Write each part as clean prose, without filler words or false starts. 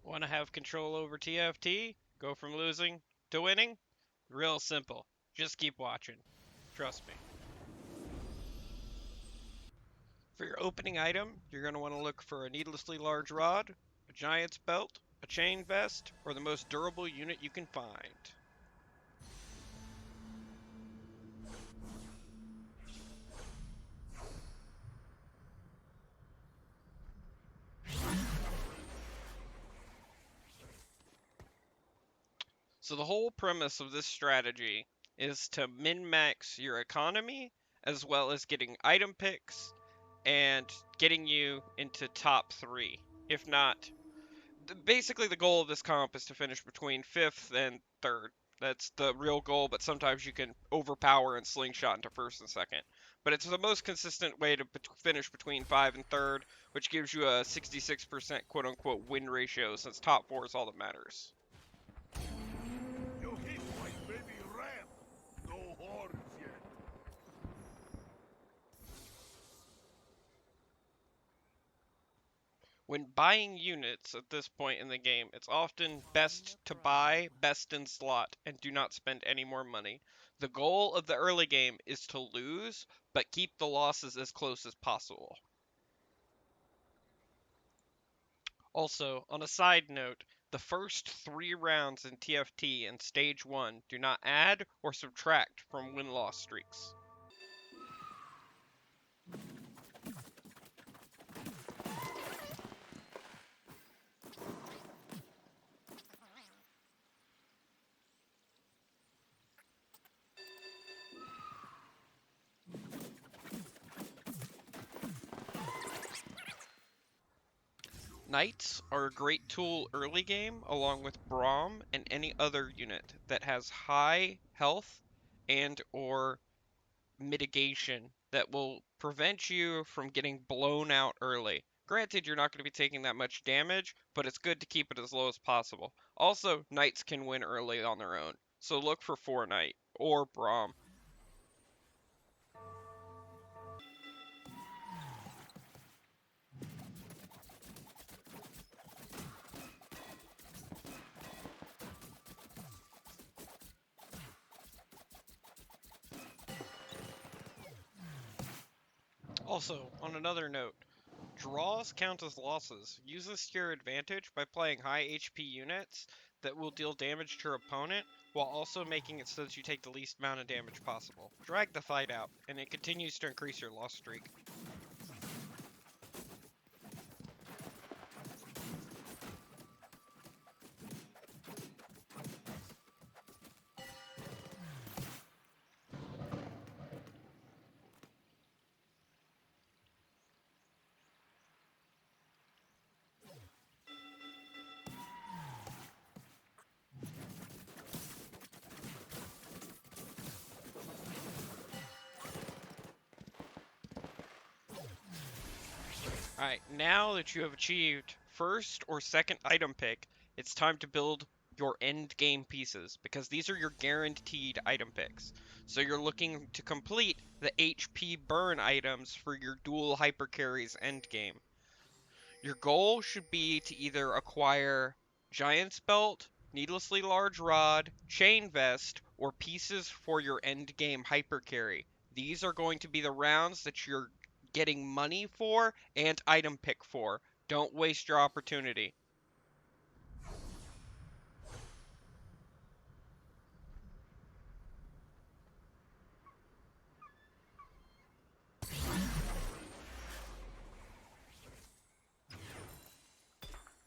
Want to have control over TFT? Go from losing to winning? Real simple. Just keep watching. Trust me. For your opening item, you're going to want to look for a needlessly large rod, a giant's belt, a chain vest, or the most durable unit you can find. So the whole premise of this strategy is to min-max your economy, as well as getting item picks and getting you into top 3. If not, basically the goal of this comp is to finish between 5th and 3rd. That's the real goal, but sometimes you can overpower and slingshot into 1st and 2nd. But it's the most consistent way to finish between 5 and 3rd, which gives you a 66% quote-unquote win ratio, since top 4 is all that matters. You hit my baby ram. No horns yet. When buying units at this point in the game, it's often best to buy best in slot and do not spend any more money. The goal of the early game is to lose, but keep the losses as close as possible. Also, on a side note, the first 3 rounds in TFT and Stage 1 do not add or subtract from win-loss streaks. Knights are a great tool early game, along with Braum and any other unit that has high health and or mitigation that will prevent you from getting blown out early. Granted, you're not going to be taking that much damage, but it's good to keep it as low as possible. Also, Knights can win early on their own, so look for 4 Knight or Braum. Also, on another note, draws count as losses. Use this to your advantage by playing high HP units that will deal damage to your opponent, while also making it so that you take the least amount of damage possible. Drag the fight out, and it continues to increase your loss streak. Alright, now that you have achieved first or second item pick, it's time to build your end game pieces, because these are your guaranteed item picks. So you're looking to complete the HP burn items for your dual hyper carries end game. Your goal should be to either acquire Giant's Belt, Needlessly Large Rod, Chain Vest, or pieces for your end game hyper carry. These are going to be the rounds that you're getting money for and item pick for. Don't waste your opportunity.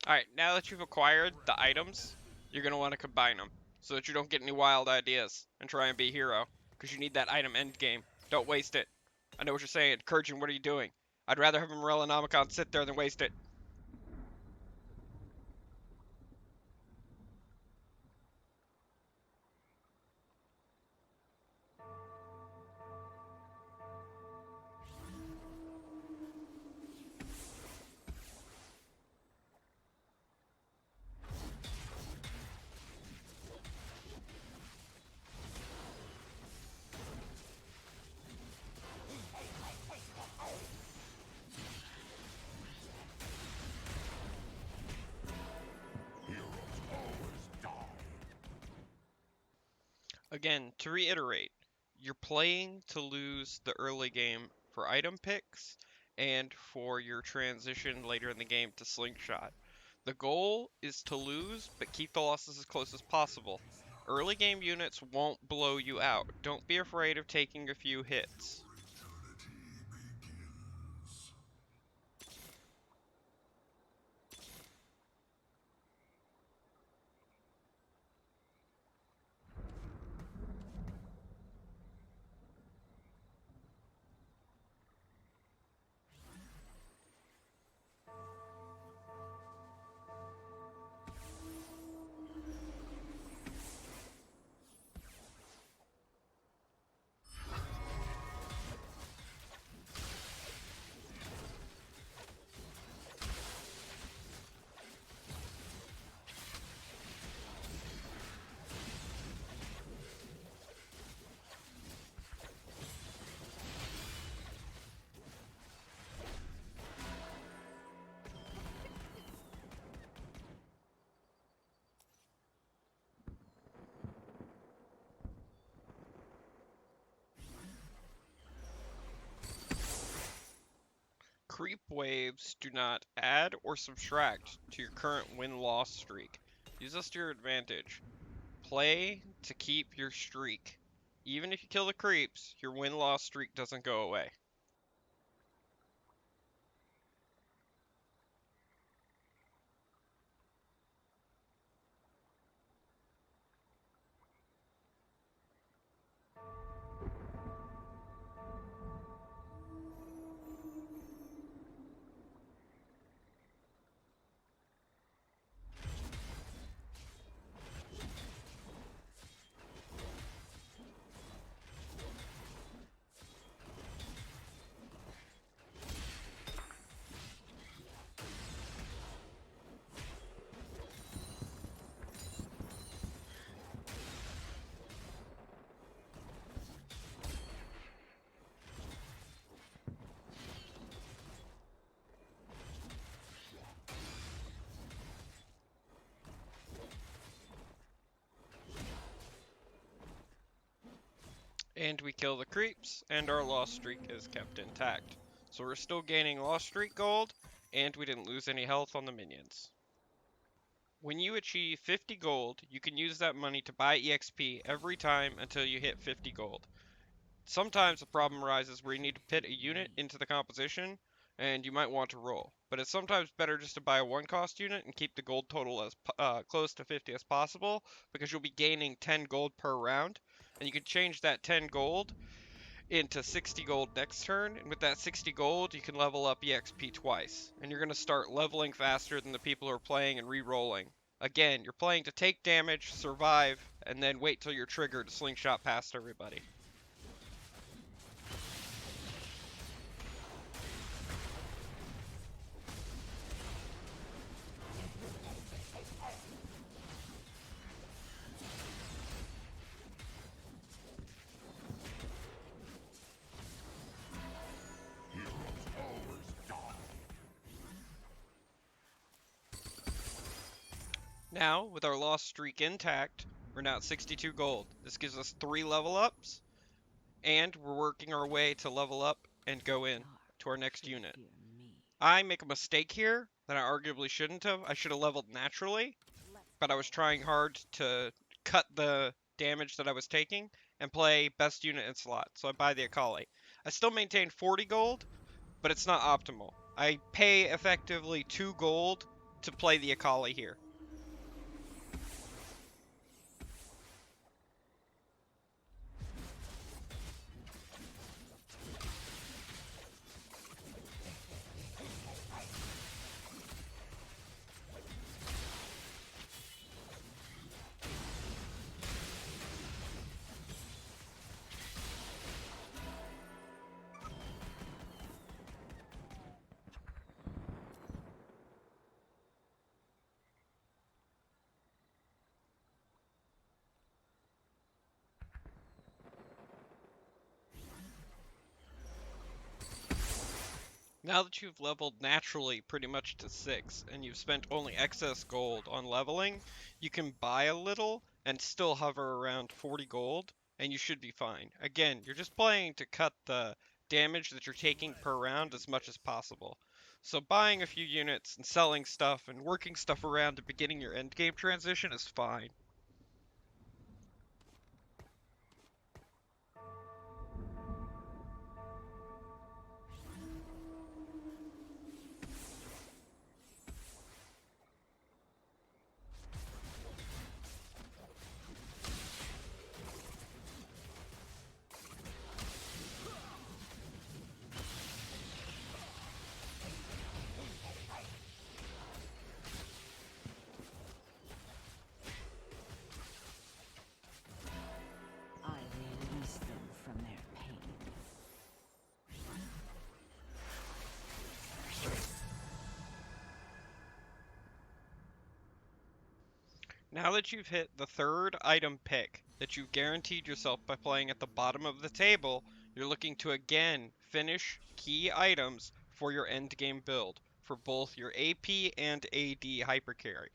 Alright, now that you've acquired the items, you're going to want to combine them so that you don't get any wild ideas and try and be a hero, because you need that item end game. Don't waste it. I know what you're saying. Kurjun, what are you doing? I'd rather have Morellonomicon sit there than waste it. Again, to reiterate, you're playing to lose the early game for item picks and for your transition later in the game to Slingshot. The goal is to lose, but keep the losses as close as possible. Early game units won't blow you out. Don't be afraid of taking a few hits. Creep waves do not add or subtract to your current win-loss streak. Use this to your advantage. Play to keep your streak. Even if you kill the creeps, your win-loss streak doesn't go away. And we kill the creeps, and our loss streak is kept intact. So we're still gaining loss streak gold, and we didn't lose any health on the minions. When you achieve 50 gold, you can use that money to buy EXP every time until you hit 50 gold. Sometimes a problem arises where you need to put a unit into the composition, and you might want to roll. But it's sometimes better just to buy a one-cost unit and keep the gold total as close to 50 as possible, because you'll be gaining 10 gold per round, and you can change that 10 gold into 60 gold next turn, and with that 60 gold, you can level up EXP twice, and you're going to start leveling faster than the people who are playing and re-rolling. Again, you're playing to take damage, survive, and then wait till you're triggered to slingshot past everybody. Now, with our lost streak intact, we're now at 62 gold. This gives us 3 level ups, and we're working our way to level up and go in to our next unit. I make a mistake here that I arguably shouldn't have. I should have leveled naturally, but I was trying hard to cut the damage that I was taking and play best unit in slot, so I buy the Akali. I still maintain 40 gold, but it's not optimal. I pay effectively 2 gold to play the Akali here. Now that you've leveled naturally pretty much to 6, and you've spent only excess gold on leveling, you can buy a little and still hover around 40 gold, and you should be fine. Again, you're just playing to cut the damage that you're taking per round as much as possible. So buying a few units and selling stuff and working stuff around and beginning your endgame transition is fine. I release them from their pain. Now that you've hit the third item pick that you've guaranteed yourself by playing at the bottom of the table, you're looking to again finish key items for your endgame build for both your AP and AD hypercarry.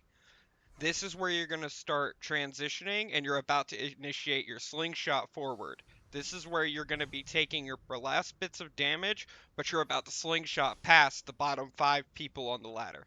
This is where you're going to start transitioning and you're about to initiate your slingshot forward. This is where you're going to be taking your last bits of damage, but you're about to slingshot past the bottom 5 people on the ladder.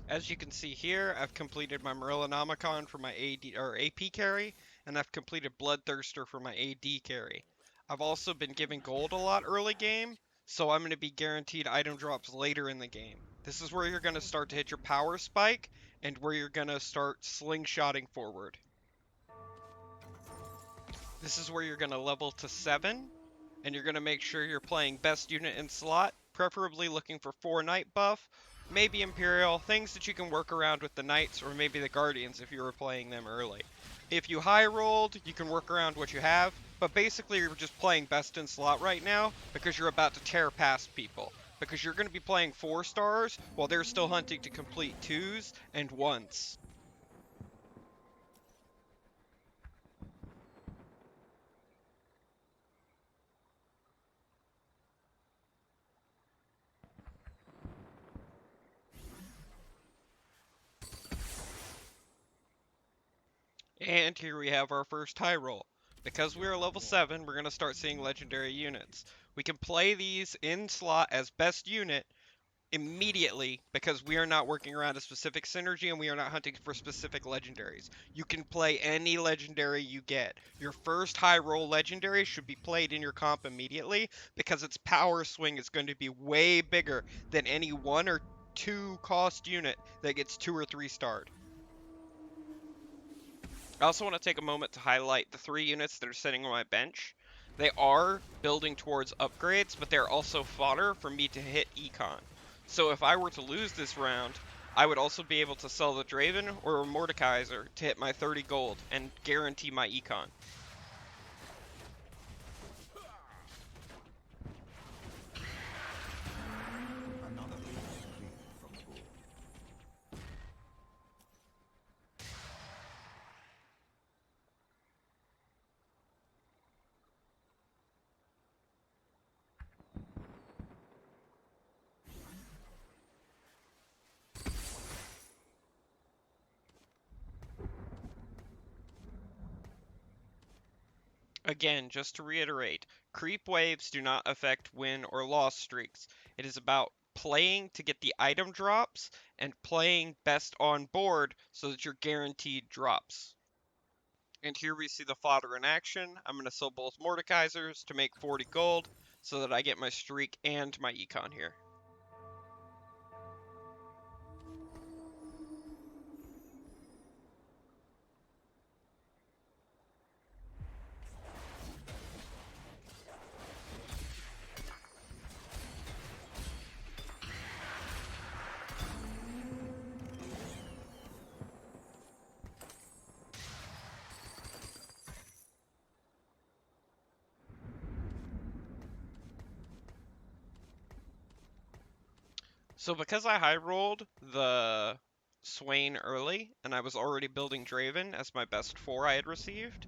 As you can see here, I've completed my Marillanomicon for my AD or AP carry, and I've completed Bloodthirster for my AD carry. I've also been giving gold a lot early game, so I'm going to be guaranteed item drops later in the game. This is where you're going to start to hit your power spike, and where you're going to start slingshotting forward. This is where you're going to level to 7, and you're going to make sure you're playing best unit in slot, preferably looking for 4 Knight buff, maybe Imperial, things that you can work around with the Knights or maybe the Guardians if you were playing them early. If you high rolled, you can work around what you have, but basically you're just playing best in slot right now because you're about to tear past people. Because you're going to be playing 4 stars while they're still hunting to complete 2s and 1s. And here we have our first high roll. Because we are level 7, we're going to start seeing legendary units. We can play these in slot as best unit immediately because we are not working around a specific synergy and we are not hunting for specific legendaries. You can play any legendary you get. Your first high roll legendary should be played in your comp immediately because its power swing is going to be way bigger than any 1 or 2 cost unit that gets 2 or 3 starred. I also want to take a moment to highlight the 3 units that are sitting on my bench. They are building towards upgrades, but they're also fodder for me to hit Econ. So if I were to lose this round, I would also be able to sell the Draven or a Mordekaiser to hit my 30 gold and guarantee my Econ. Another lane is clear from above. Again, just to reiterate, creep waves do not affect win or loss streaks. It is about playing to get the item drops and playing best on board so that you're guaranteed drops. And here we see the fodder in action. I'm going to sell both Mordekaisers to make 40 gold so that I get my streak and my econ here. So because I high rolled the Swain early, and I was already building Draven as my best 4 I had received.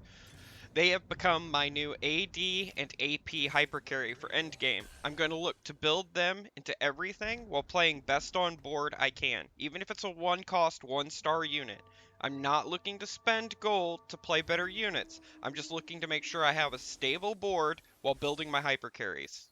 They have become my new AD and AP hypercarry for endgame. I'm going to look to build them into everything while playing best on board I can, even if it's a 1-cost 1-star unit. I'm not looking to spend gold to play better units. I'm just looking to make sure I have a stable board while building my hypercarries.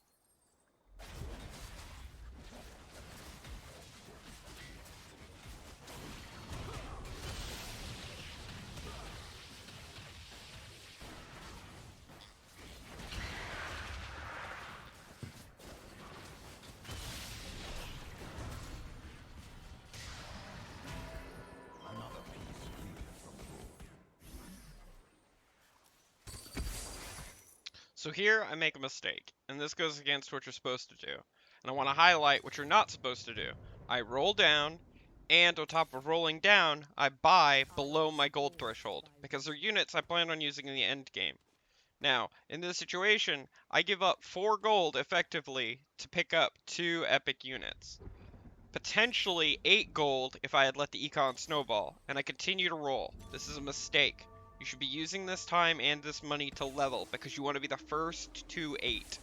Another piece clear from gold. So here I make a mistake, and this goes against what you're supposed to do. And I want to highlight what you're not supposed to do. I roll down, and on top of rolling down, I buy below my gold threshold, because they're units I plan on using in the end game. Now, in this situation, I give up 4 gold effectively to pick up 2 epic units. Potentially 8 gold if I had let the Econ snowball, and I continue to roll. This is a mistake. You should be using this time and this money to level, because you want to be the first to 8.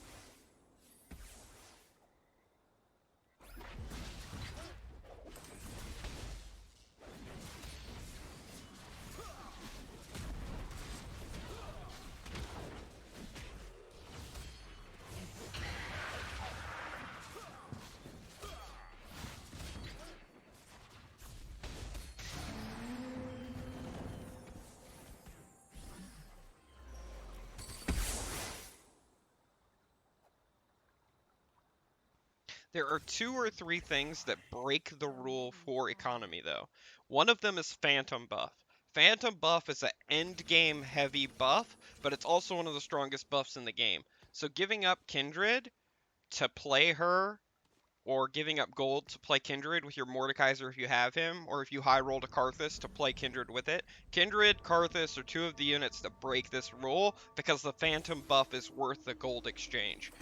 There are 2 or 3 things that break the rule for economy, though. One of them is Phantom Buff. Phantom Buff is an end game heavy buff, but it's also one of the strongest buffs in the game. So giving up Kindred to play her, or giving up gold to play Kindred with your Mordekaiser if you have him, or if you high roll to Karthus to play Kindred with it. Kindred, Karthus are 2 of the units that break this rule because the Phantom buff is worth the gold exchange.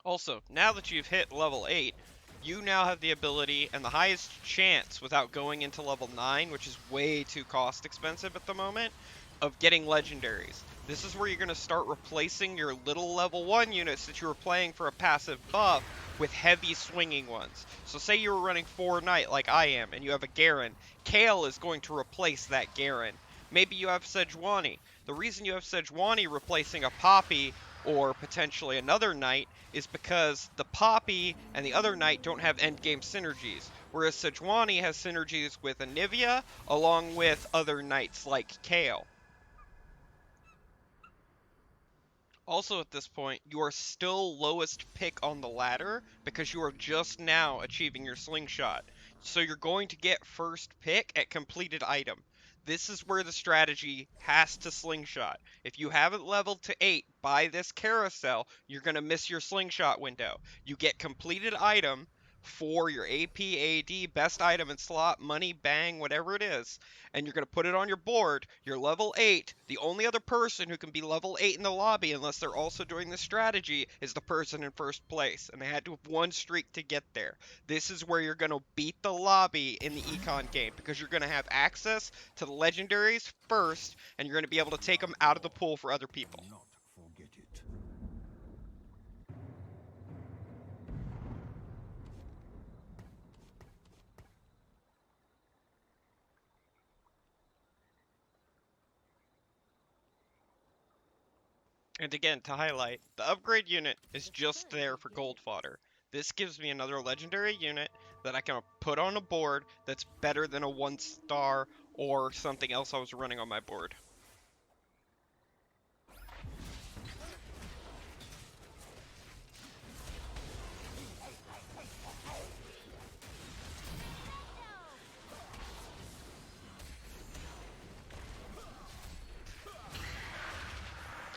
Also, now that you've hit level 8, you now have the ability and the highest chance without going into level 9, which is way too cost expensive at the moment, of getting legendaries. This is where you're going to start replacing your little level 1 units that you were playing for a passive buff with heavy swinging ones. So say you were running 4 Knight like I am, and you have a Garen. Kale is going to replace that Garen. Maybe you have Sejuani. The reason you have Sejuani replacing a Poppy or potentially another Knight is because the Poppy and the other Knight don't have endgame synergies, whereas Sejuani has synergies with Anivia along with other Knights like Kale. Also at this point, you are still lowest pick on the ladder because you are just now achieving your Slingshot. So you're going to get first pick at completed item. This is where the strategy has to Slingshot. If you haven't leveled to 8 by this carousel, you're going to miss your Slingshot window. You get completed item for your AP, AD, best item in slot, money, bang, whatever it is, and you're going to put it on your board. You're level 8. The only other person who can be level 8 in the lobby, unless they're also doing this strategy, is the person in first place, and they had to have 1 streak to get there. This is where you're going to beat the lobby in the Econ game, because you're going to have access to the legendaries first, and you're going to be able to take them out of the pool for other people. Not forget it. And again, to highlight, the upgrade unit is just there for gold fodder. This gives me another legendary unit that I can put on a board that's better than a 1-star or something else I was running on my board.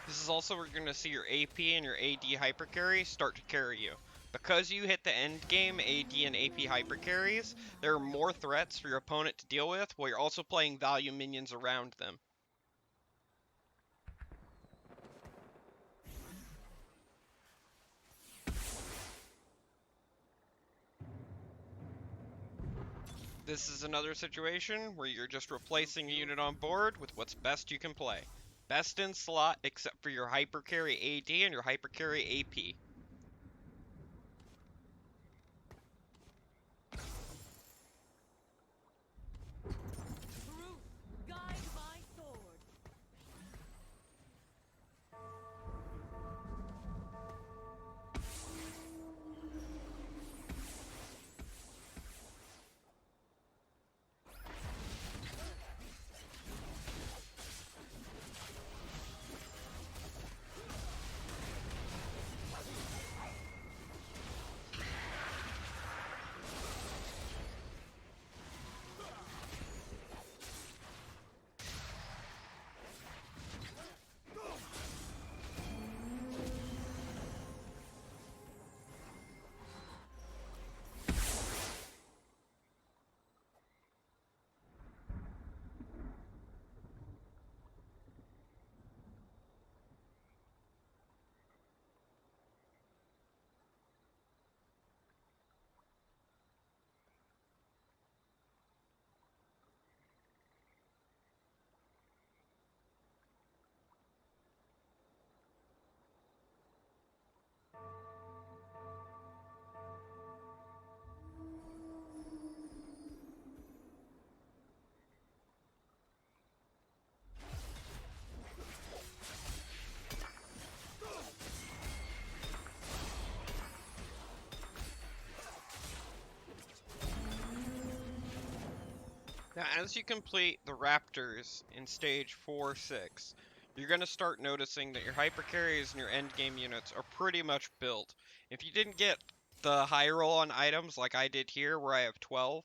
This is also where you're going to see your AP and your AD hypercarry start to carry you. Because you hit the end game AD and AP hypercarries, there are more threats for your opponent to deal with while you're also playing value minions around them. This is another situation where you're just replacing a unit on board with what's best you can play. Best in slot except for your hyper carry AD and your hyper carry AP. Truth, guide my sword. Now, as you complete the Raptors in stage 4-6, you're going to start noticing that your hyper carries and your endgame units are pretty much built. If you didn't get the high roll on items like I did here, where I have 12,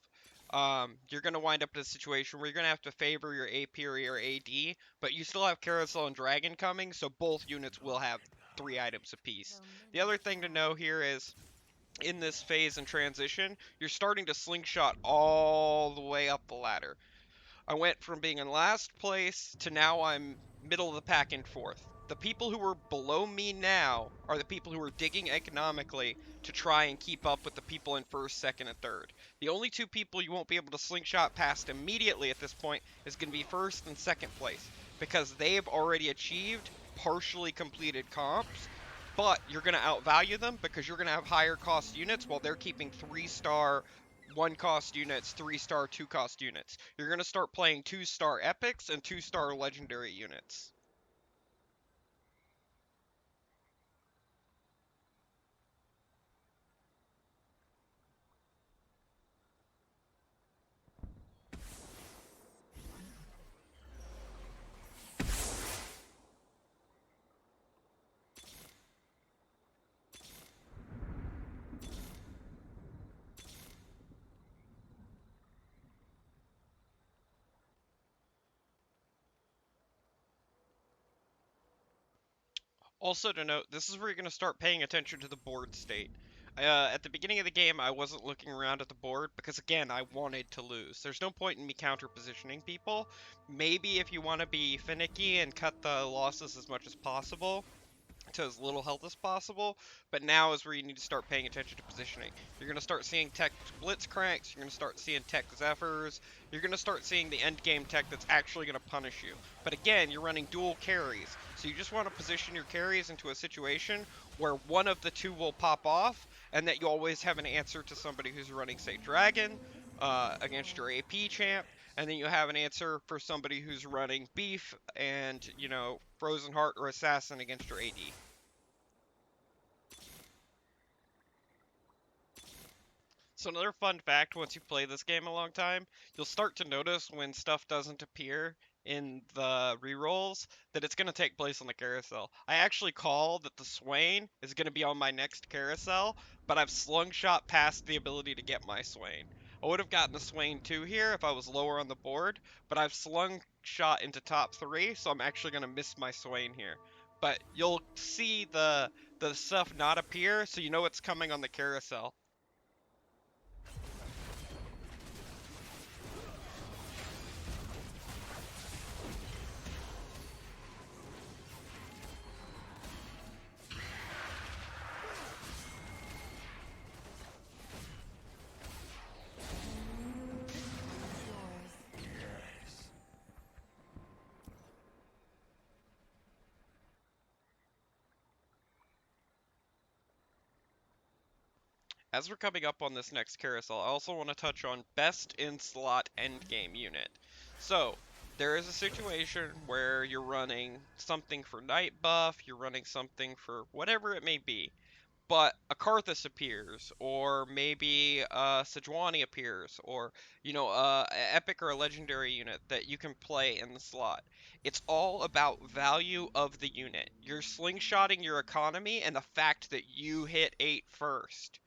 you're going to wind up in a situation where you're going to have to favor your AP or your AD, but you still have Carousel and Dragon coming, so both units will have 3 items apiece. The other thing to know here is, in this phase and transition, you're starting to slingshot all the way up the ladder. I went from being in last place to now I'm middle of the pack in fourth. The people who are below me now are the people who are digging economically to try and keep up with the people in first, second, and third. The only two people you won't be able to slingshot past immediately at this point is going to be first and second place, because they've already achieved partially completed comps, but you're going to outvalue them because you're going to have higher cost units while they're keeping 3-star 1-cost units, 3-star 2-cost units. You're going to start playing 2-star epics and 2-star legendary units. Also to note, this is where you're going to start paying attention to the board state. At the beginning of the game, I wasn't looking around at the board because, again, I wanted to lose. There's no point in me counter-positioning people. Maybe if you want to be finicky and cut the losses as much as possible, to as little health as possible, but now is where you need to start paying attention to positioning. You're going to start seeing tech blitzcranks, you're going to start seeing tech zephyrs, you're going to start seeing the end game tech that's actually going to punish you. But again, you're running dual carries, so you just want to position your carries into a situation where one of the two will pop off, and that you always have an answer to somebody who's running, say, Dragon, against your AP champ, and then you have an answer for somebody who's running Beef and, Frozen Heart or Assassin against your AD. So another fun fact, once you play this game a long time, you'll start to notice when stuff doesn't appear in the rerolls that it's going to take place on the carousel. I actually call that the Swain is going to be on my next carousel, but I've slungshot past the ability to get my Swain. I would have gotten the Swain 2 here if I was lower on the board, but I've slungshot into top 3, so I'm actually going to miss my Swain here. But you'll see the stuff not appear, so you know it's coming on the carousel. As we're coming up on this next carousel, I also want to touch on best in slot endgame unit. So, there is a situation where you're running something for night buff, you're running something for whatever it may be, but a Karthus appears, or maybe a Sejuani appears, or epic or a legendary unit that you can play in the slot. It's all about value of the unit. You're slingshotting your economy and the fact that you hit 8 first.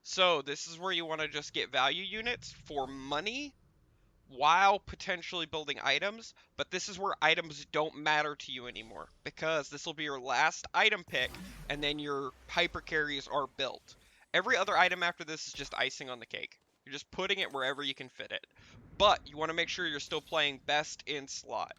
So this is where you want to just get value units for money while potentially building items, but this is where items don't matter to you anymore because this will be your last item pick and then your hyper carries are built. Every other item after this is just icing on the cake. You're just putting it wherever you can fit it. But you want to make sure you're still playing best in slot.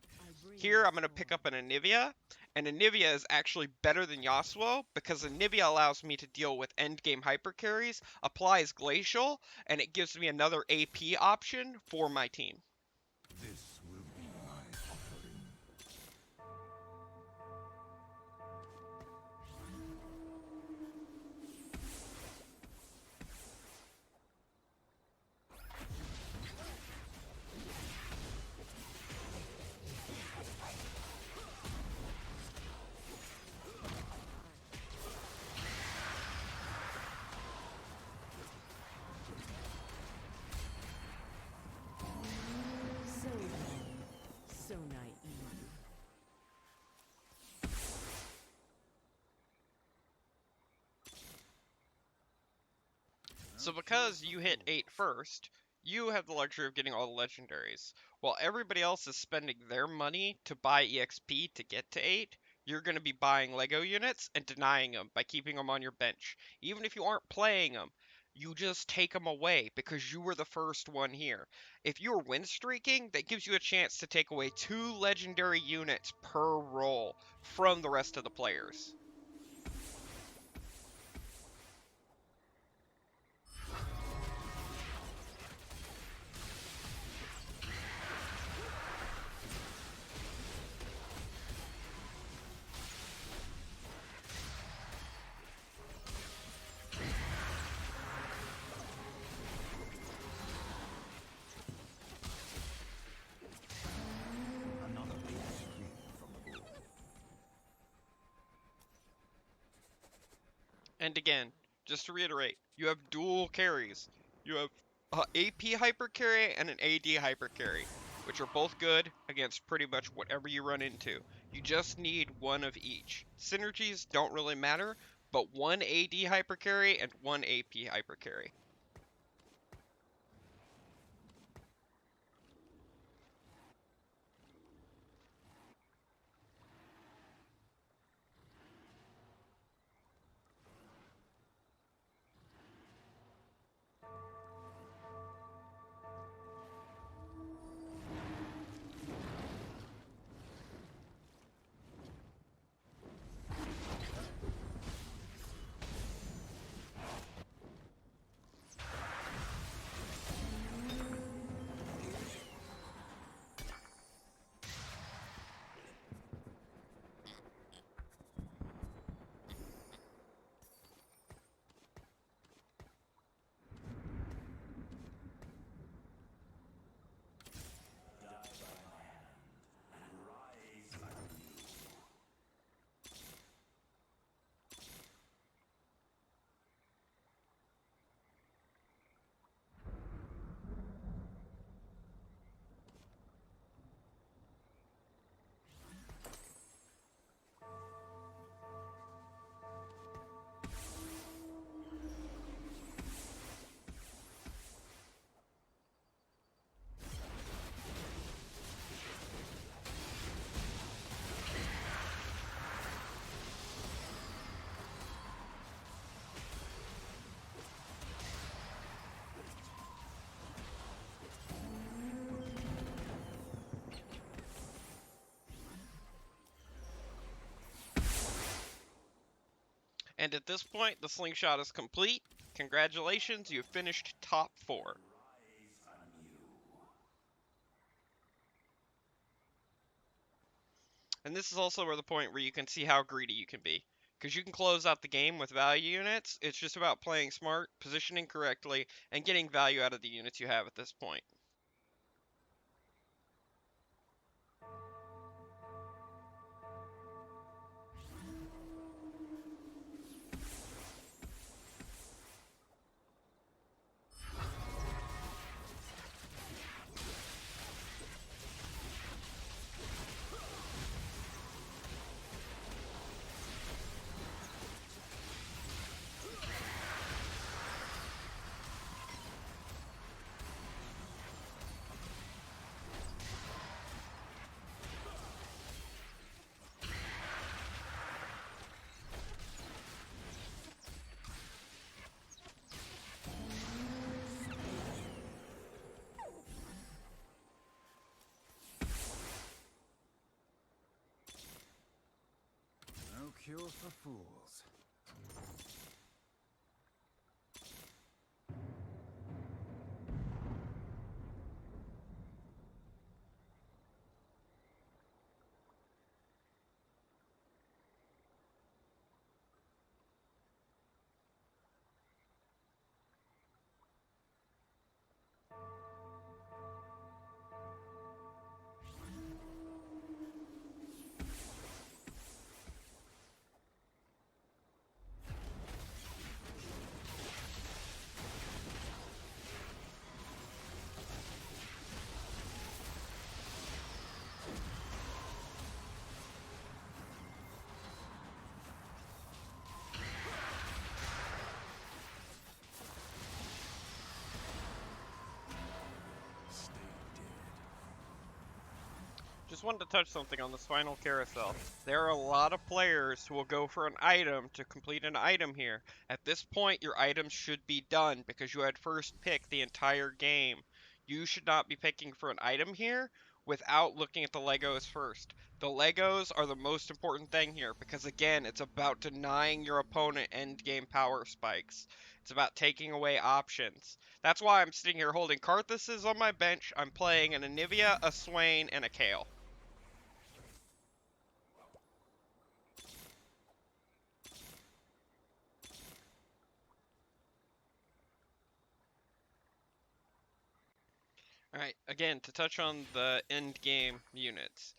Here I'm going to pick up an Anivia, and Anivia is actually better than Yasuo because Anivia allows me to deal with endgame hyper carries, applies Glacial, and it gives me another AP option for my team. This will be my offering. So young, so naive. So because you hit 8 first, you have the luxury of getting all the legendaries. While everybody else is spending their money to buy EXP to get to 8, you're going to be buying Lego units and denying them by keeping them on your bench. Even if you aren't playing them, you just take them away because you were the first one here. If you're win streaking, that gives you a chance to take away 2 legendary units per roll from the rest of the players. Another big scream from the board. And again, just to reiterate, you have dual carries. You have AP hyper carry and an AD hyper carry, which are both good against pretty much whatever you run into. You just need one of each. Synergies don't really matter, but one AD hyper carry and one AP hyper carry. And at this point, the slingshot is complete. Congratulations, you have finished top 4. And this is also where the point where you can see how greedy you can be. because you can close out the game with value units. It's just about playing smart, positioning correctly, and getting value out of the units you have at this point. No cure for fools. Stay dead. Just wanted to touch something on this final carousel. There are a lot of players who will go for an item to complete an item here. At this point, your items should be done because you had first pick the entire game. You should not be picking for an item here without looking at the Legos first. The Legos are the most important thing here because, again, it's about denying your opponent end game power spikes. It's about taking away options. That's why I'm sitting here holding Karthuses on my bench. I'm playing an Anivia, a Swain, and a Kale. Alright, again, to touch on the end game units.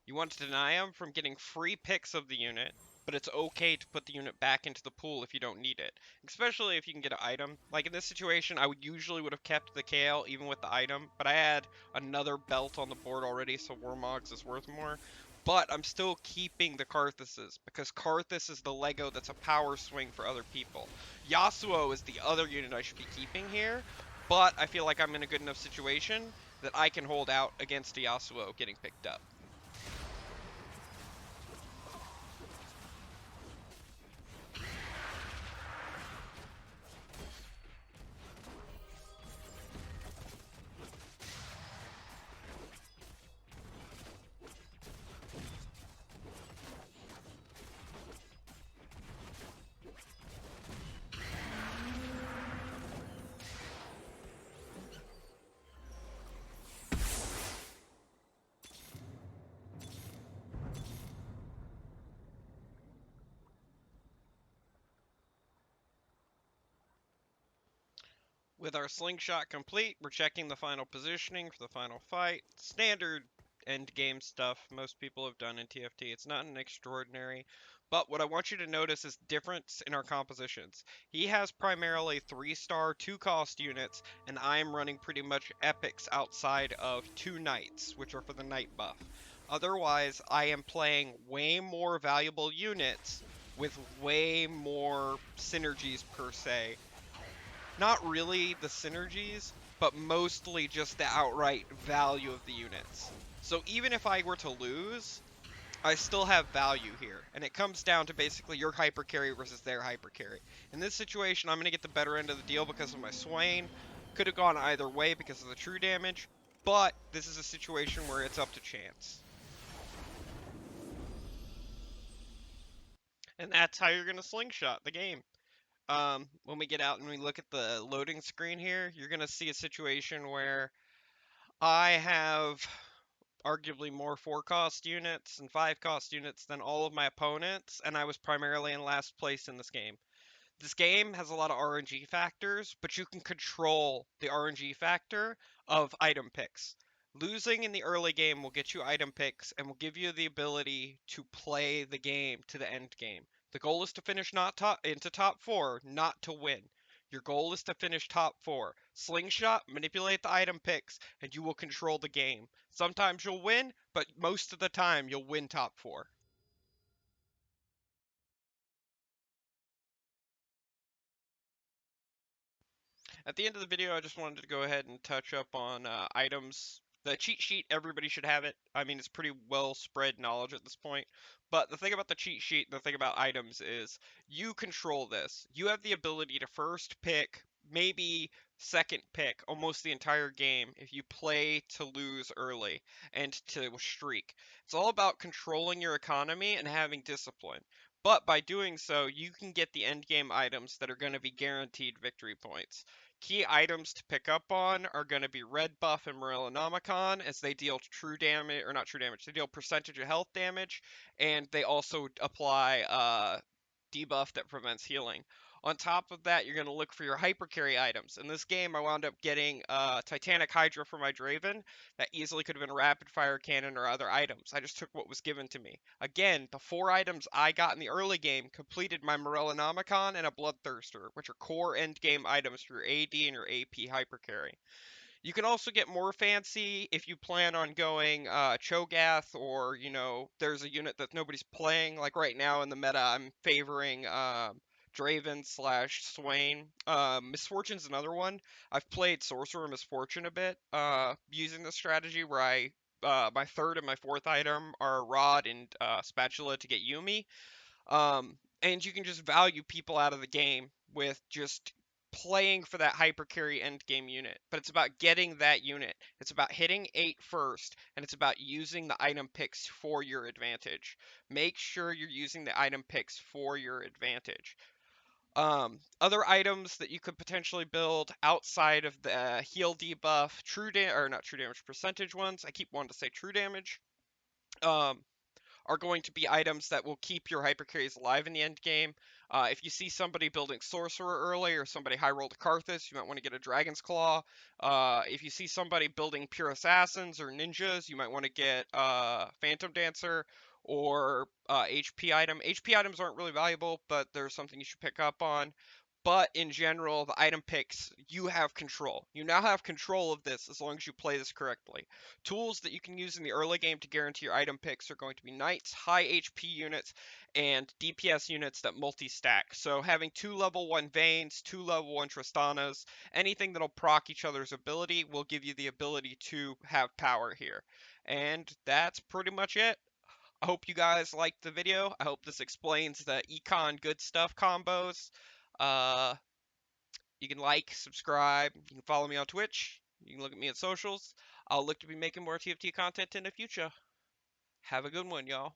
You want to deny them from getting free picks of the unit, but it's okay to put the unit back into the pool if you don't need it. Especially if you can get an item. Like in this situation, I would have kept the Kale even with the item, but I had another belt on the board already, so Warmogs is worth more. But I'm still keeping the Karthuses, because Karthus is the Lego that's a power swing for other people. Yasuo is the other unit I should be keeping here, but I feel like I'm in a good enough situation that I can hold out against a Yasuo getting picked up. With our slingshot complete, we're checking the final positioning for the final fight. Standard end game stuff most people have done in TFT. It's not an extraordinary, but what I want you to notice is difference in our compositions. He has primarily 3-star, 2-cost units, and I'm running pretty much epics outside of 2 knights, which are for the knight buff. Otherwise, I am playing way more valuable units with way more synergies per se, not really the synergies, but mostly just the outright value of the units. So even if I were to lose, I still have value here, and it comes down to basically your hyper carry versus their hyper carry. In this situation, I'm going to get the better end of the deal because of my Swain. Could have gone either way because of the true damage, but this is a situation where it's up to chance. And that's how you're going to slingshot the game. When we get out and we look at the loading screen here, you're going to see a situation where I have arguably more 4 cost units and 5 cost units than all of my opponents, and I was primarily in last place in this game. This game has a lot of RNG factors, but you can control the RNG factor of item picks. Losing in the early game will get you item picks and will give you the ability to play the game to the end game. The goal is to finish not top into top 4, not to win. Your goal is to finish top 4. Slingshot, manipulate the item picks, and you will control the game. Sometimes you'll win, but most of the time you'll win top 4. At the end of the video, I just wanted to go ahead and touch up on items. The cheat sheet, everybody should have it. I mean, it's pretty well spread knowledge at this point. But the thing about the cheat sheet, the thing about items is you control this. You have the ability to first pick, maybe second pick almost the entire game if you play to lose early and to streak. It's all about controlling your economy and having discipline. But by doing so, you can get the end game items that are going to be guaranteed victory points. Key items to pick up on are going to be Red Buff and Morellonomicon, as they deal true damage, or not true damage, they deal percentage of health damage, and they also apply debuff that prevents healing. On top of that, you're going to look for your hyper carry items. In this game, I wound up getting Titanic Hydra for my Draven. That easily could have been Rapid Fire Cannon or other items. I just took what was given to me. Again, the 4 items I got in the early game completed my Morellonomicon and a Bloodthirster, which are core end game items for your AD and your AP hyper carry. You can also get more fancy if you plan on going cho'gath, or there's a unit that nobody's playing. Like right now in the meta, I'm favoring Draven slash Swain. Misfortune's another one. I've played Sorcerer Misfortune a bit using this strategy where my third and my fourth item are Rod and Spatula to get Yumi. And you can just value people out of the game with just playing for that hyper carry end game unit. But it's about getting that unit. It's about hitting 8 first, and it's about using the item picks for your advantage. Make sure you're using the item picks for your advantage. Other items that you could potentially build outside of the heal debuff, or not true damage percentage ones. I keep wanting to say true damage. Um, are going to be items that will keep your hyper carries alive in the end game. If you see somebody building Sorcerer early, or somebody high rolled a Karthus, you might want to get a Dragon's Claw. If you see somebody building Pure Assassins or Ninjas, you might want to get Phantom Dancer or HP item. HP items aren't really valuable, but they're something you should pick up on. But in general, the item picks, you have control. You now have control of this as long as you play this correctly. Tools that you can use in the early game to guarantee your item picks are going to be Knights, high HP units, and DPS units that multi-stack. So having 2 level 1 Vaynes, 2 level 1 Tristanas, anything that'll proc each other's ability will give you the ability to have power here. And that's pretty much it. I hope you guys liked the video. I hope this explains the Econ good stuff combos. Uh, you can like, subscribe, you can follow me on Twitch, you can look at me at socials. I'll look to be making more TFT content in the future. Have a good one, y'all.